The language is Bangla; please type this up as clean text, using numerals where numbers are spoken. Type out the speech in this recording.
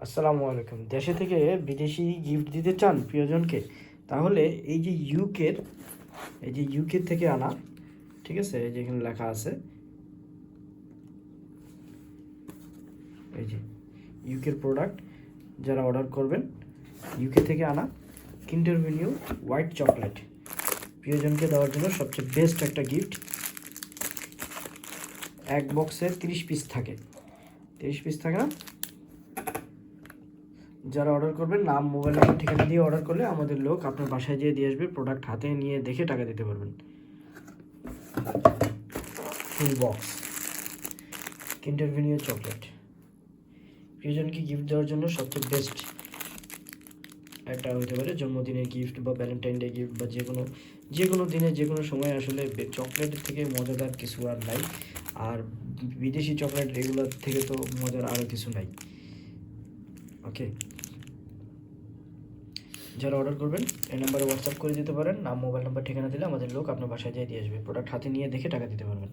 আসসালামু আলাইকুম। দেশে থেকে বিদেশি গিফট দিতে চান প্রিয়জনকে, তাহলে এই যে ইউকে থেকে আনা, ঠিক আছে, এই যে এখানে লেখা আছে, এই যে ইউকের প্রোডাক্ট যারা অর্ডার করবেন, ইউকে থেকে আনা কিন্ডার ভেনিউ হোয়াইট চকলেট প্রিয়জনকে দেওয়ার জন্য সবচেয়ে বেস্ট একটা গিফট। এক বক্সে 30 পিস থাকে, 30 পিস থাকে না? যারা অর্ডার করবেন নাম, মোবাইল নাম্বার, ঠিকানা দিয়ে অর্ডার করলে আমাদের লোক আপনার বাসায় যেয়ে দিয়ে আসবে। প্রোডাক্ট হাতে নিয়ে দেখে টাকা দিতে পারবেন। ফুল বক্স কিন্ডার ভেনিউ চকলেট প্রিয়জনকে গিফট দেওয়ার জন্য সবচেয়ে বেস্ট একটা হতে পারে জন্মদিনের গিফট বা ভ্যালেন্টাইন ডে গিফট বা যে কোনো দিনে যে কোনো সময়। আসলে চকলেটের থেকে মজাদার কিছু আর নাই, আর বিদেশি চকলেট এগুলোর থেকে তো মজার আরও কিছু নাই। ওকে, যারা অর্ডার করবেন এই নাম্বারে হোয়াটসঅ্যাপ করে দিতে পারেন। নাম, মোবাইল নাম্বার, ঠিকানা দিলে আমাদের লোক আপনার বাসায় যেয়ে দিয়ে আসবে। প্রোডাক্ট হাতে নিয়ে দেখে টাকা দিতে পারবেন।